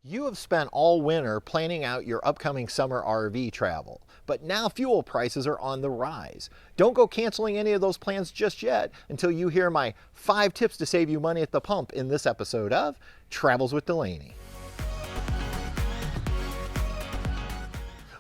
You have spent all winter planning out your upcoming summer RV travel, but now fuel prices are on the rise. Don't go canceling any of those plans just yet until you hear my 5 tips to save you money at the pump in this episode of Travels with Delaney.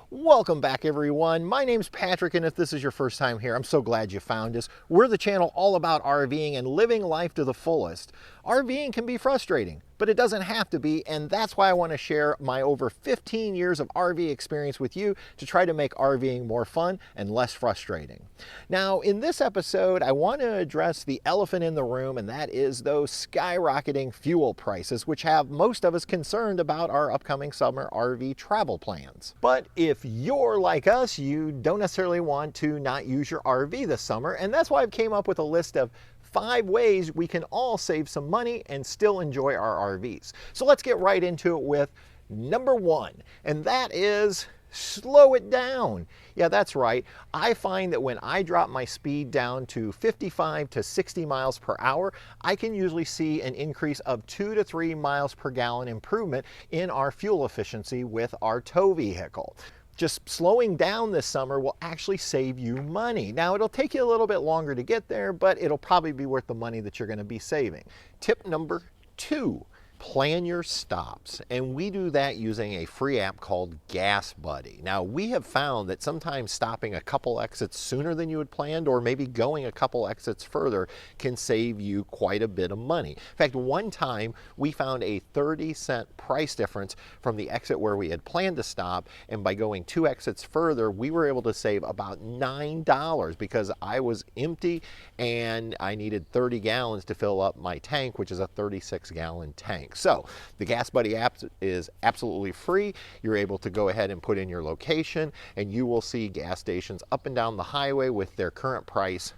Welcome back, everyone. My name's Patrick, and if this is your first time here, I'm so glad you found us. We're the channel all about RVing and living life to the fullest. RVing can be frustrating, but it doesn't have to be, and that's why I want to share my over 15 years of RV experience with you to try to make RVing more fun and less frustrating. Now, in this episode, I want to address the elephant in the room, and that is those skyrocketing fuel prices, which have most of us concerned about our upcoming summer RV travel plans. But if you're like us, you don't necessarily want to not use your RV this summer, and that's why I've came up with a list of 5 ways we can all save some money and still enjoy our RVs. So let's get right into it with number 1, and that is slow it down. Yeah, that's right. I find that when I drop my speed down to 55 to 60 miles per hour, I can usually see an increase of 2 to 3 miles per gallon improvement in our fuel efficiency with our tow vehicle. Just slowing down this summer will actually save you money. Now, it'll take you a little bit longer to get there, but it'll probably be worth the money that you're going to be saving. Tip number 2. Plan your stops, and we do that using a free app called Gas Buddy. Now, we have found that sometimes stopping a couple exits sooner than you had planned, or maybe going a couple exits further, can save you quite a bit of money. In fact, one time we found a 30-cent price difference from the exit where we had planned to stop, and by going 2 exits further, we were able to save about $9 because I was empty and I needed 30 gallons to fill up my tank, which is a 36-gallon tank. So the Gas Buddy app is absolutely free. You're able to go ahead and put in your location, and you will see gas stations up and down the highway with their current price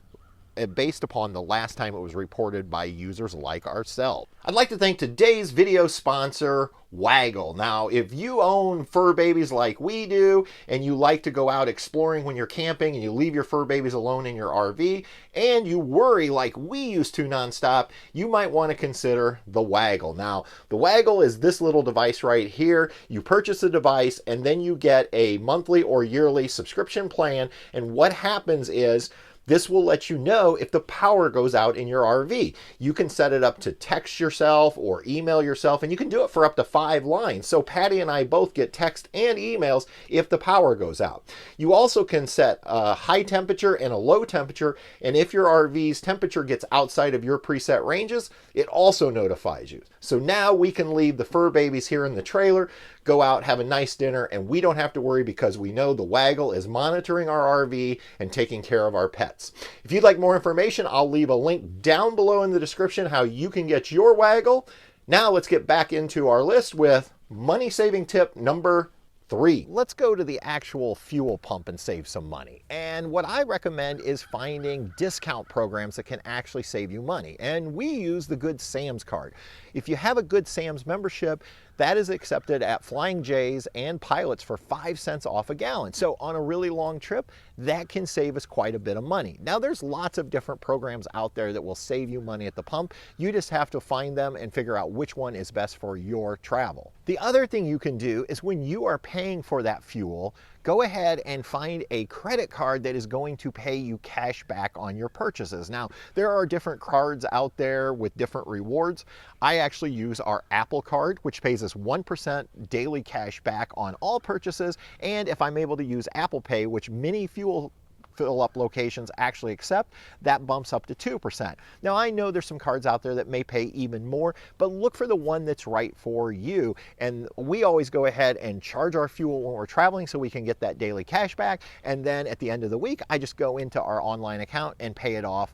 based upon the last time it was reported by users like ourselves. I'd like to thank today's video sponsor, Waggle. Now, if you own fur babies like we do, and you like to go out exploring when you're camping and you leave your fur babies alone in your RV, and you worry like we used to nonstop, you might want to consider the Waggle. Now, the Waggle is this little device right here. You purchase a device, and then you get a monthly or yearly subscription plan, and what happens is this will let you know if the power goes out in your RV. You can set it up to text yourself or email yourself, and you can do it for up to 5 lines. So Patty and I both get text and emails if the power goes out. You also can set a high temperature and a low temperature, and if your RV's temperature gets outside of your preset ranges, it also notifies you. So now we can leave the fur babies here in the trailer, go out, have a nice dinner, and we don't have to worry because we know the Waggle is monitoring our RV and taking care of our pets. If you'd like more information, I'll leave a link down below in the description how you can get your Waggle. Now let's get back into our list with money-saving tip number 3. Let's go to the actual fuel pump and save some money. And what I recommend is finding discount programs that can actually save you money. And we use the Good Sam's card. If you have a Good Sam's membership, that is accepted at Flying J's and Pilots for 5 cents off a gallon. So on a really long trip, that can save us quite a bit of money. Now, there's lots of different programs out there that will save you money at the pump. You just have to find them and figure out which one is best for your travel. The other thing you can do is when you are paying for that fuel, go ahead and find a credit card that is going to pay you cash back on your purchases. Now, there are different cards out there with different rewards. I actually use our Apple card, which pays us 1% daily cash back on all purchases. And if I'm able to use Apple Pay, which many fuel fill-up locations actually accept, that bumps up to 2%. Now, I know there's some cards out there that may pay even more, but look for the one that's right for you. And we always go ahead and charge our fuel when we're traveling so we can get that daily cash back. And then at the end of the week, I just go into our online account and pay it off.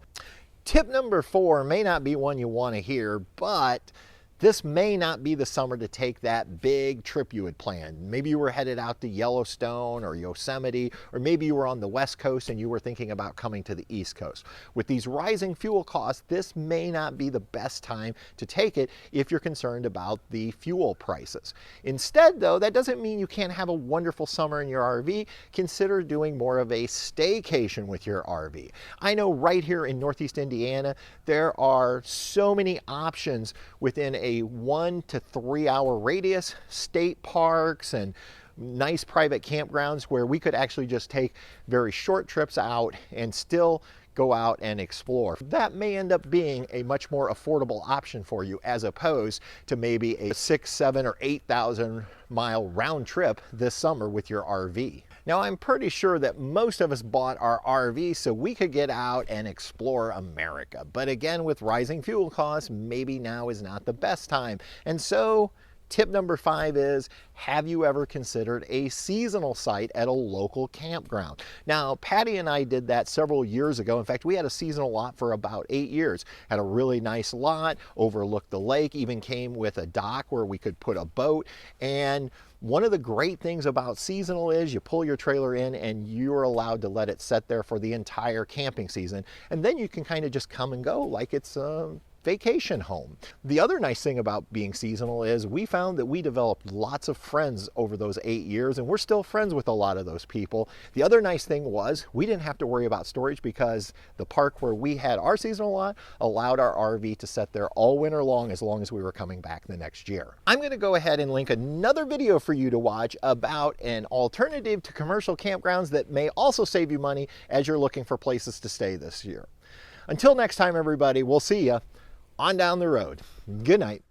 Tip number 4 may not be one you want to hear, but this may not be the summer to take that big trip you had planned. Maybe you were headed out to Yellowstone or Yosemite, or maybe you were on the West Coast and you were thinking about coming to the East Coast. With these rising fuel costs, this may not be the best time to take it if you're concerned about the fuel prices. Instead, though, that doesn't mean you can't have a wonderful summer in your RV. Consider doing more of a staycation with your RV. I know right here in Northeast Indiana, there are so many options within a 1 to 3 hour radius, state parks and nice private campgrounds where we could actually just take very short trips out and still go out and explore. That may end up being a much more affordable option for you as opposed to maybe a 6, 7, or 8,000 mile round trip this summer with your RV. Now, I'm pretty sure that most of us bought our RV so we could get out and explore America. But again, with rising fuel costs, maybe now is not the best time. And so tip number 5 is, have you ever considered a seasonal site at a local campground? Now, Patty and I did that several years ago. In fact, we had a seasonal lot for about 8 years. Had a really nice lot, overlooked the lake, even came with a dock where we could put a boat. And one of the great things about seasonal is you pull your trailer in and you're allowed to let it set there for the entire camping season. And then you can kind of just come and go like it's a vacation home. The other nice thing about being seasonal is we found that we developed lots of friends over those 8 years, and we're still friends with a lot of those people. The other nice thing was we didn't have to worry about storage because the park where we had our seasonal lot allowed our RV to sit there all winter long as we were coming back the next year. I'm going to go ahead and link another video for you to watch about an alternative to commercial campgrounds that may also save you money as you're looking for places to stay this year. Until next time, everybody, we'll see you on down the road. Good night.